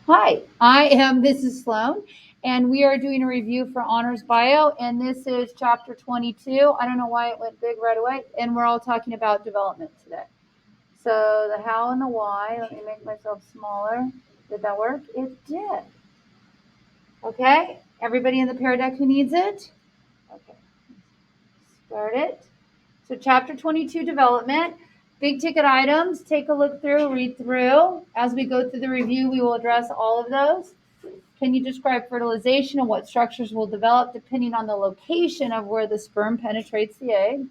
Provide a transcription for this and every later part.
Hi, I am Mrs. Sloan, and we are doing a review for Honors Bio, and this is chapter 22. I don't know why it went big right away, and we're all talking about development today. So the how and the why, let me make myself smaller. Did that work? It did. Okay, everybody in the Pear Deck who needs it? Okay, start it. So chapter 22, development. Big ticket items, take a look through, read through. As we go through the review, we will address all of those. Can you describe fertilization and what structures will develop depending on the location of where the sperm penetrates the egg?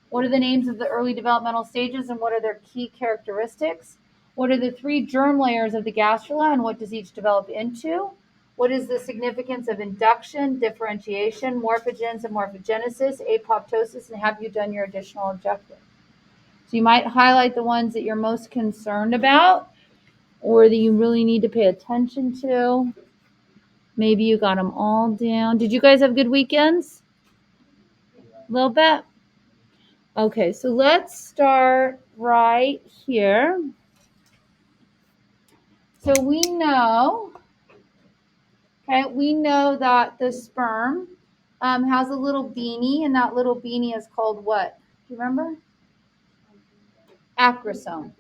What are the names of the early developmental stages and what are their key characteristics? What are the three germ layers of the gastrula and what does each develop into? What is the significance of induction, differentiation, morphogens and morphogenesis, apoptosis, and have you done your additional objective? So you might highlight the ones that you're most concerned about or that you really need to pay attention to. Maybe you got them all down. Did you guys have good weekends? A little bit? Okay, so let's start right here. So we know that the sperm has a little beanie, and that little beanie is called what? Do you remember? Acrosome.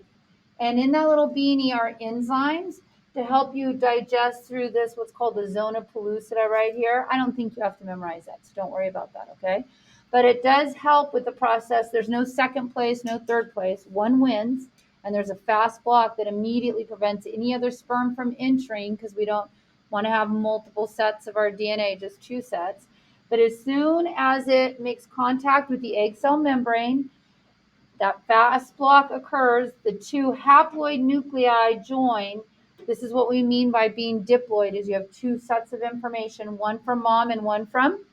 And in that little beanie are enzymes to help you digest through this, what's called the zona pellucida right here. I don't think you have to memorize that, so don't worry about that, okay? But it does help with the process. There's no second place, no third place. One wins, and there's a fast block that immediately prevents any other sperm from entering because we don't want to have multiple sets of our DNA, just two sets. But as soon as it makes contact with the egg cell membrane, that fast block occurs, the two haploid nuclei join. This is what we mean by being diploid, is you have two sets of information, one from mom and one from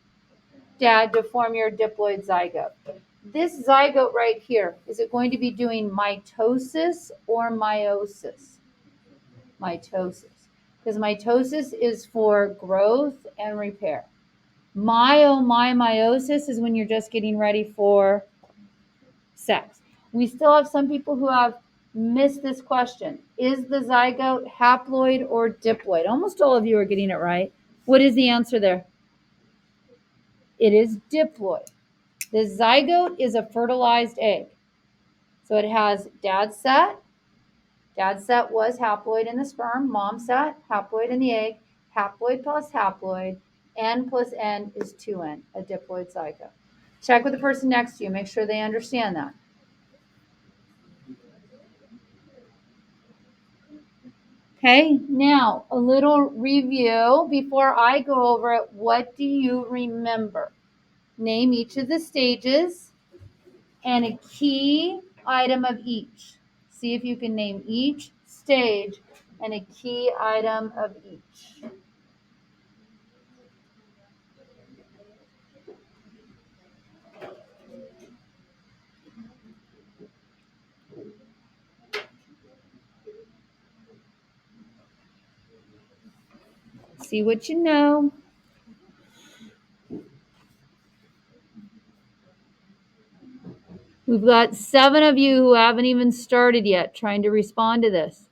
dad, to form your diploid zygote. This zygote right here, is it going to be doing mitosis or meiosis? Mitosis. Because mitosis is for growth and repair. Meiosis is when you're just getting ready for sex. We still have some people who have missed this question. Is the zygote haploid or diploid? Almost all of you are getting it right. What is the answer there? It is diploid. The zygote is a fertilized egg. So it has dad's set. Dad's set was haploid in the sperm. Mom's set, haploid in the egg. Haploid plus haploid. N plus N is 2N, a diploid zygote. Check with the person next to you. Make sure they understand that. Okay, now a little review before I go over it. What do you remember? Name each of the stages and a key item of each. See if you can name each stage and a key item of each. See what you know. We've got 7 of you who haven't even started yet trying to respond to this.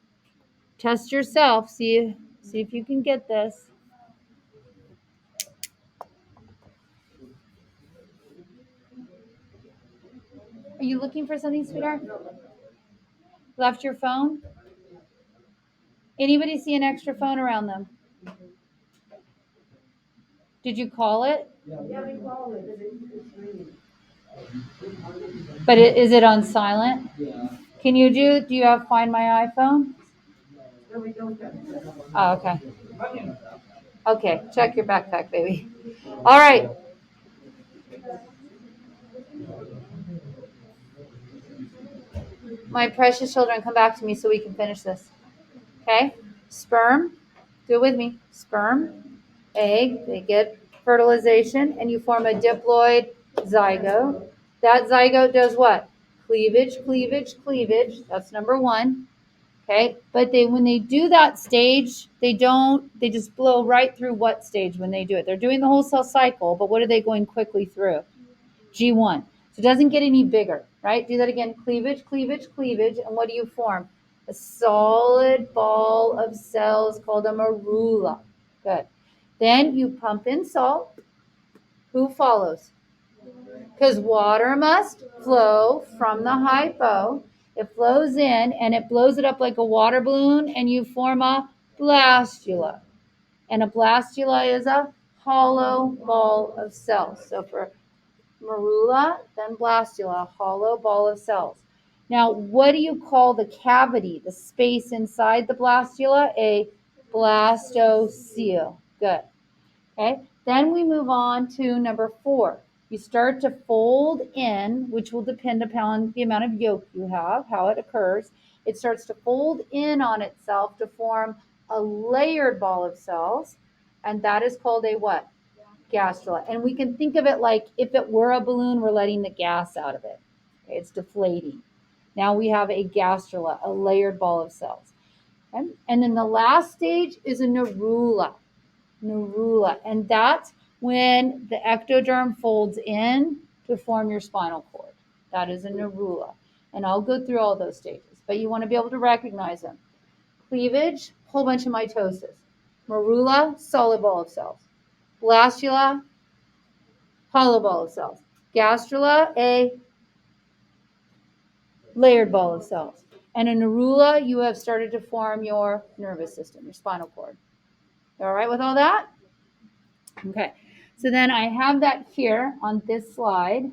Test yourself. See if you can get this. Are you looking for something, sweetheart? Left your phone? Anybody see an extra phone around them? Did you call it? Yeah, we called it. It's ringing. But is it on silent? Yeah. Do you have Find My iPhone? No, we don't have it. Oh, okay. Okay, check your backpack, baby. All right. My precious children, come back to me so we can finish this. Okay? Sperm, do it with me. Sperm, egg, they get fertilization, and you form a diploid zygote. That zygote does what? Cleavage, cleavage, cleavage. That's number 1. Okay, but when they do that stage, they just blow right through what stage when they do it? They're doing the whole cell cycle, but what are they going quickly through? G1. So it doesn't get any bigger, right? Do that again. Cleavage, cleavage, cleavage. And what do you form? A solid ball of cells called a morula. Good. Then you pump in salt. Who follows? Because water must flow from the hypo. It flows in and it blows it up like a water balloon, and you form a blastula. And a blastula is a hollow ball of cells. So for morula, then blastula, hollow ball of cells. Now, what do you call the cavity, the space inside the blastula? A blastocele. Good. Okay. Then we move on to number 4. You start to fold in, which will depend upon the amount of yolk you have, how it occurs. It starts to fold in on itself to form a layered ball of cells, and that is called a what? Gastrula. And we can think of it like if it were a balloon, we're letting the gas out of it. Okay, it's deflating. Now we have a gastrula, a layered ball of cells. Okay? And then the last stage is a neurula. And that's when the ectoderm folds in to form your spinal cord. That is a neurula. And I'll go through all those stages, but you want to be able to recognize them. Cleavage, whole bunch of mitosis. Morula, solid ball of cells. Blastula, hollow ball of cells. Gastrula, a layered ball of cells. And in neurula, you have started to form your nervous system, your spinal cord. All right with all that? Okay. So then I have that here on this slide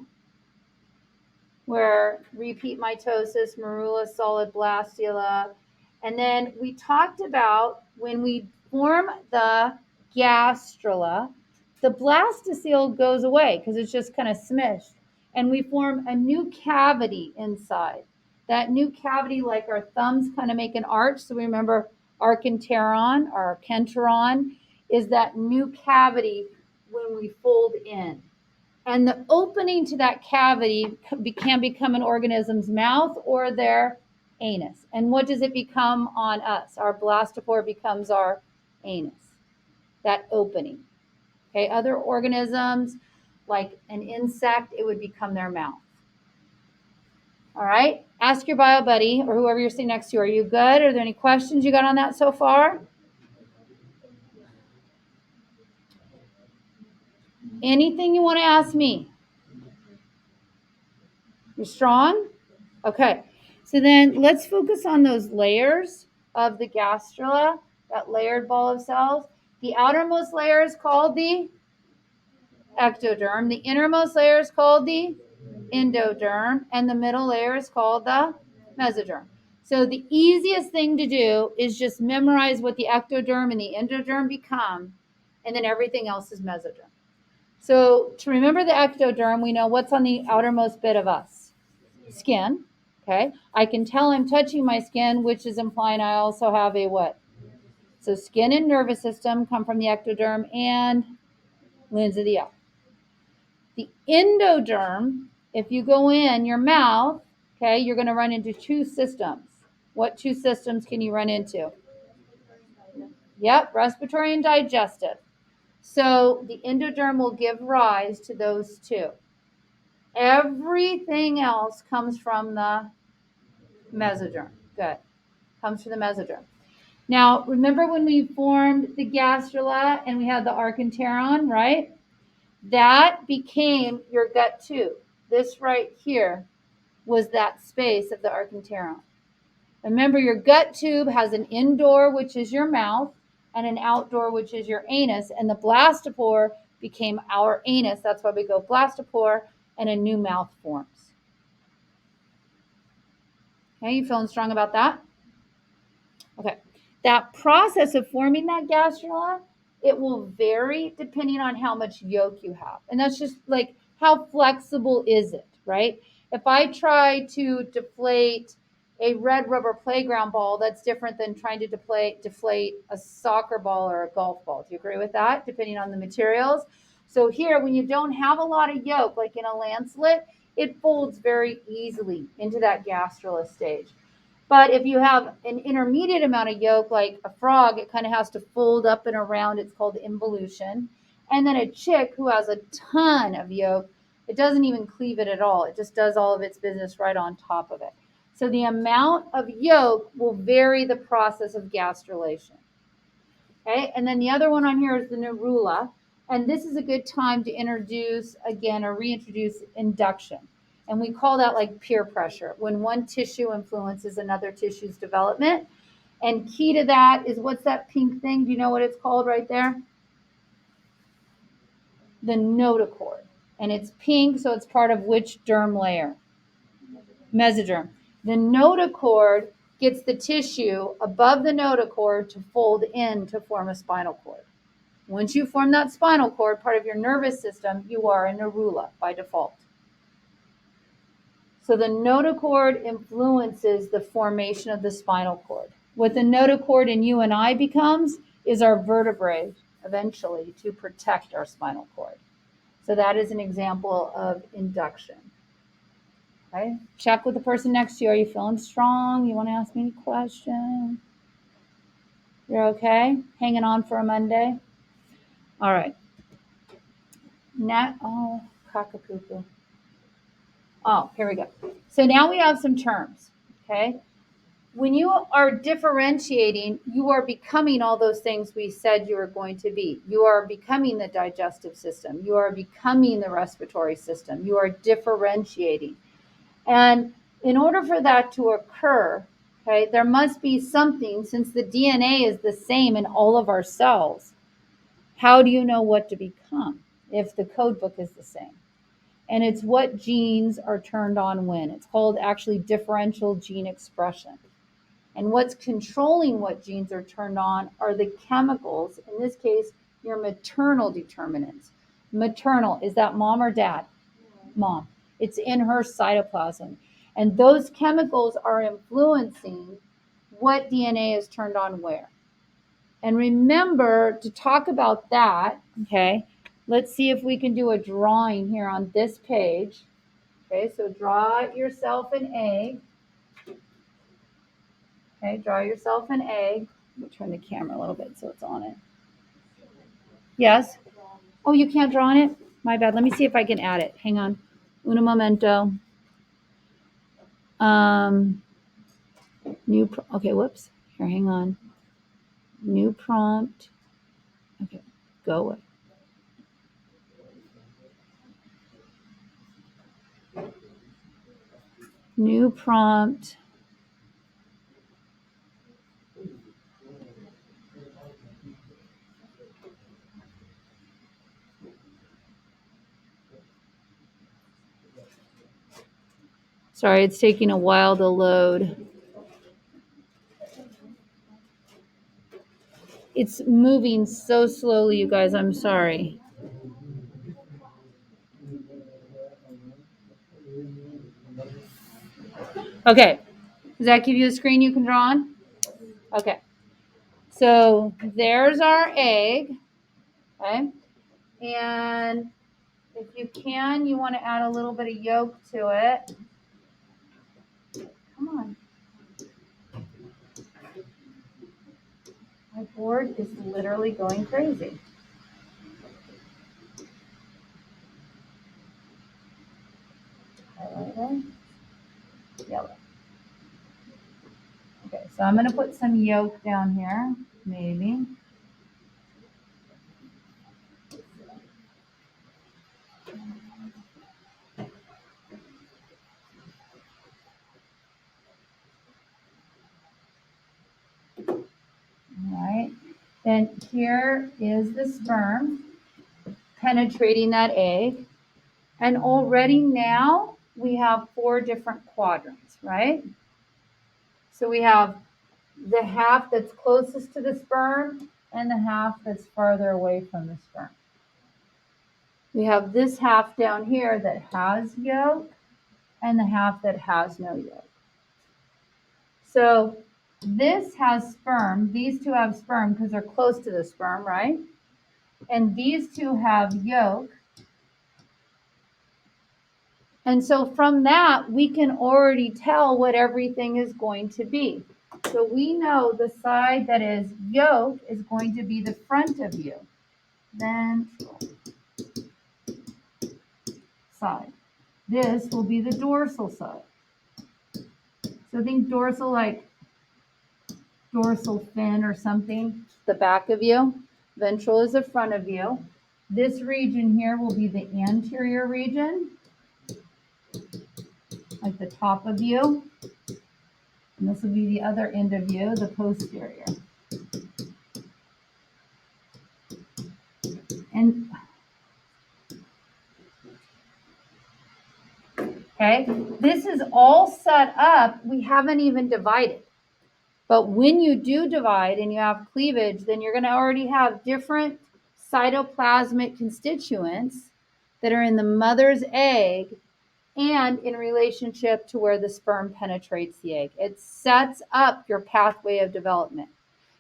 where repeat mitosis, morula, solid, blastula. And then we talked about when we form the gastrula, the blastocele goes away because it's just kind of smushed. And we form a new cavity inside. That new cavity, like our thumbs kind of make an arch. So we remember archenteron or kenteron is that new cavity when we fold in. And the opening to that cavity can become an organism's mouth or their anus. And what does it become on us? Our blastopore becomes our anus, that opening. Okay, other organisms, like an insect, it would become their mouth. All right, ask your bio buddy or whoever you're sitting next to, are you good? Are there any questions you got on that so far? Anything you want to ask me? You're strong? Okay. So then let's focus on those layers of the gastrula, that layered ball of cells. The outermost layer is called the ectoderm. The innermost layer is called the endoderm. And the middle layer is called the mesoderm. So the easiest thing to do is just memorize what the ectoderm and the endoderm become, and then everything else is mesoderm. So to remember the ectoderm, we know what's on the outermost bit of us. Skin. Okay. I can tell I'm touching my skin, which is implying I also have a what? So skin and nervous system come from the ectoderm and limbs of the eye. The endoderm, if you go in your mouth, okay, you're going to run into 2 systems. What 2 systems can you run into? Yep, respiratory and digestive. So the endoderm will give rise to those 2. Everything else comes from the mesoderm. Good. Comes from the mesoderm. Now, remember when we formed the gastrula and we had the archenteron, right? That became your gut tube. This right here was that space of the archenteron. Remember, your gut tube has an indoor, which is your mouth, and an outdoor, which is your anus. And the blastopore became our anus. That's why we go blastopore, and a new mouth forms. Okay, you feeling strong about that? Okay. That process of forming that gastrula, it will vary depending on how much yolk you have. And that's just like, how flexible is it, right? If I try to deflate a red rubber playground ball, that's different than trying to deflate a soccer ball or a golf ball. Do you agree with that? Depending on the materials. So here, when you don't have a lot of yolk, like in a lancelet, it folds very easily into that gastrula stage. But if you have an intermediate amount of yolk, like a frog, it kind of has to fold up and around. It's called involution. And then a chick who has a ton of yolk, it doesn't even cleave it at all. It just does all of its business right on top of it. So the amount of yolk will vary the process of gastrulation. Okay, and then the other one on here is the nerula. And this is a good time to introduce again or reintroduce induction. And we call that like peer pressure, when one tissue influences another tissue's development. And key to that is, what's that pink thing? Do you know what it's called right there? The notochord. And it's pink, so it's part of which derm layer? Mesoderm. The notochord gets the tissue above the notochord to fold in to form a spinal cord. Once you form that spinal cord, part of your nervous system, you are a nerula by default. So the notochord influences the formation of the spinal cord. What the notochord in you and I becomes is our vertebrae eventually to protect our spinal cord. So that is an example of induction. Okay? Check with the person next to you. Are you feeling strong? You want to ask me any questions? You're okay? Hanging on for a Monday? All right. Now, oh, cockapoo. Oh, here we go. So now we have some terms, okay? When you are differentiating, you are becoming all those things we said you were going to be. You are becoming the digestive system. You are becoming the respiratory system. You are differentiating. And in order for that to occur, okay, there must be something, since the DNA is the same in all of our cells. How do you know what to become if the code book is the same? And it's what genes are turned on when. It's called actually differential gene expression. And what's controlling what genes are turned on are the chemicals, in this case, your maternal determinants. Maternal, is that mom or dad? Mom. It's in her cytoplasm. And those chemicals are influencing what DNA is turned on where. And remember to talk about that, okay? Let's see if we can do a drawing here on this page. Okay, so draw yourself an egg. Okay, draw yourself an egg. Let me turn the camera a little bit so it's on it. Yes? Oh, you can't draw on it? My bad. Let me see if I can add it. Hang on. Un momento. Okay, whoops. Here, hang on. New prompt. Okay, go away. New prompt. Sorry, it's taking a while to load. It's moving so slowly, you guys. I'm sorry. Okay. Does that give you a screen you can draw on? Okay. So there's our egg. Okay. And if you can, you want to add a little bit of yolk to it. Come on. My board is literally going crazy. Highlighter. Yellow. Okay, so I'm going to put some yolk down here, maybe. All right. Then here is the sperm penetrating that egg. And already now we have 4 different quadrants, right? So we have the half that's closest to the sperm and the half that's farther away from the sperm. We have this half down here that has yolk and the half that has no yolk. So this has sperm. These two have sperm because they're close to the sperm, right? And these two have yolk. And so from that, we can already tell what everything is going to be. So we know the side that is yolk is going to be the front of you. Ventral side. This will be the dorsal side. So think dorsal, like dorsal fin or something, the back of you. Ventral is the front of you. This region here will be the anterior region, like the top of you. And this will be the other end of you, the posterior. And okay, this is all set up. We haven't even divided. But when you do divide and you have cleavage, then you're going to already have different cytoplasmic constituents that are in the mother's egg and in relationship to where the sperm penetrates the egg. It sets up your pathway of development.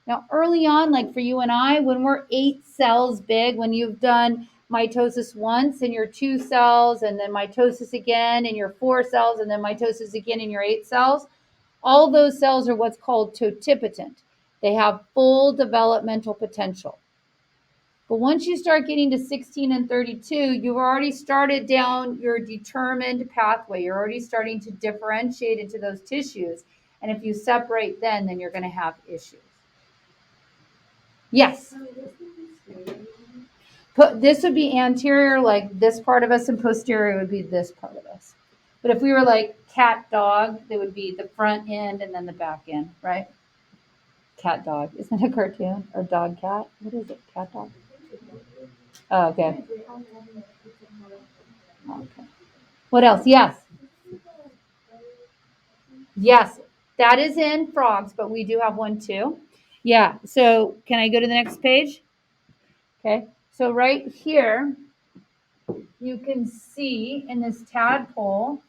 Now, early on, like for you and I, when we're 8 cells big, when you've done mitosis once and you're 2 cells, and then mitosis again and you're 4 cells, and then mitosis again and you're 8 cells, all those cells are what's called totipotent. They have full developmental potential. But once you start getting to 16 and 32, you've already started down your determined pathway. You're already starting to differentiate into those tissues. And if you separate then you're going to have issues. Yes. This would be anterior, like this part of us, and posterior would be this part of us. But if we were like cat dog, they would be the front end and then the back end, right? Cat dog. Isn't that a cartoon? Or dog cat? What is it? Cat dog? Oh, okay. Okay. What else? Yes. Yes. That is in frogs, but we do have one too. Yeah. So can I go to the next page? Okay. So right here, you can see in this tadpole,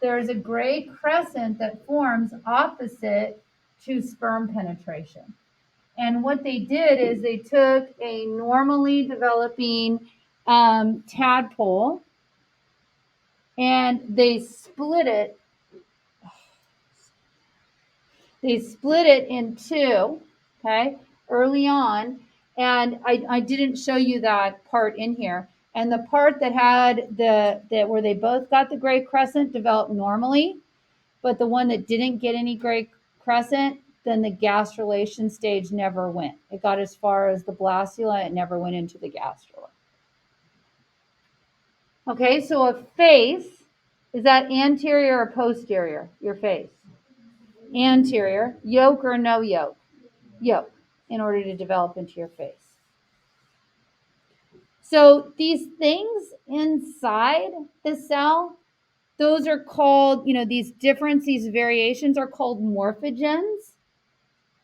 there's a gray crescent that forms opposite to sperm penetration. And what they did is they took a normally developing tadpole and they split it. They split it in two, okay, early on. And I didn't show you that part in here. And the part that had that where they both got the gray crescent developed normally, but the one that didn't get any gray crescent, then the gastrulation stage never went. It got as far as the blastula, it never went into the gastrula. Okay, so a face, is that anterior or posterior, your face? Anterior, yolk or no yolk? Yolk, in order to develop into your face. So these things inside the cell, those are called, these variations are called morphogens.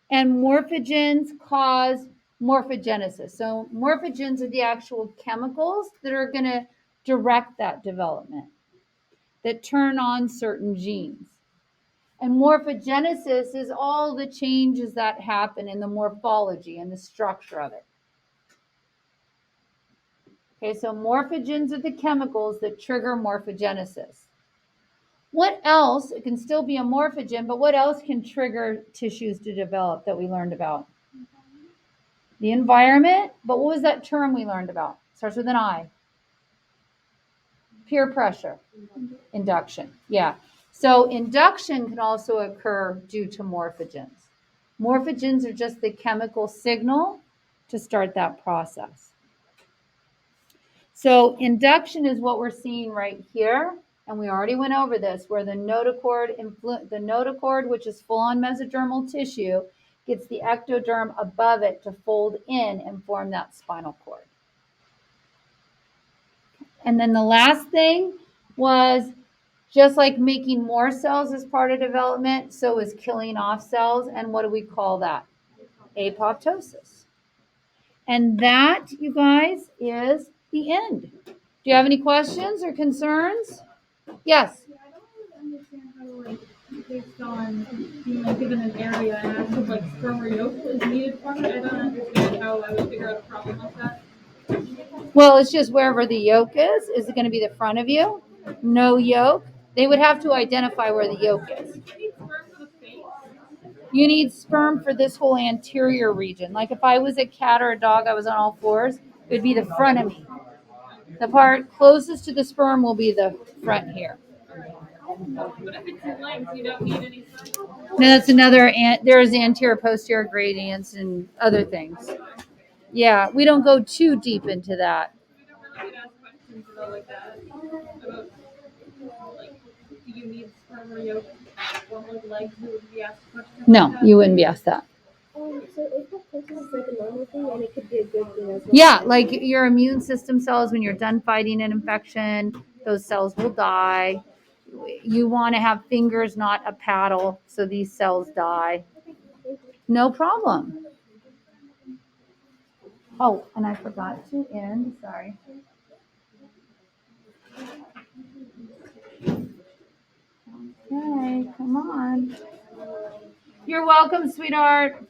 And morphogens cause morphogenesis. So morphogens are the actual chemicals that are going to direct that development, that turn on certain genes. And morphogenesis is all the changes that happen in the morphology and the structure of it. Okay, so morphogens are the chemicals that trigger morphogenesis. What else? It can still be a morphogen, but what else can trigger tissues to develop that we learned about? The environment, but what was that term we learned about? Starts with an I. Peer pressure. Induction. Yeah. So induction can also occur due to morphogens. Morphogens are just the chemical signal to start that process. So induction is what we're seeing right here. And we already went over this, where the notochord, which is full-on mesodermal tissue, gets the ectoderm above it to fold in and form that spinal cord. And then the last thing was, just like making more cells as part of development, so is killing off cells. And what do we call that? Apoptosis. And that, you guys, is the end. Do you have any questions or concerns? Yes. Yeah, I don't really understand how, based on being given an area and actual sperm or yolk is needed for it. I don't understand how I would figure out a problem like that. Well, it's just wherever the yolk is. Is it going to be the front of you? No yolk. They would have to identify where the yolk is. Do you need sperm for the face? You need sperm for this whole anterior region. Like if I was a cat or a dog, I was on all fours, it would be the front of me. The part closest to the sperm will be the front here. But if it's in length, you don't need any side. No, that's another. There's anterior, posterior gradients and other things. Yeah, we don't go too deep into that. We don't really get asked questions about like that. About like, do you need sperm or yolk? Or like legs, you would be asked questions. No, like that. you wouldn't be asked that. So apoptosis is like a normal thing, and it could be a good thing as well. Yeah, like your immune system cells, when you're done fighting an infection, those cells will die. You want to have fingers, not a paddle, so these cells die. No problem. Oh, and I forgot to end. Sorry. Okay, come on. You're welcome, sweetheart.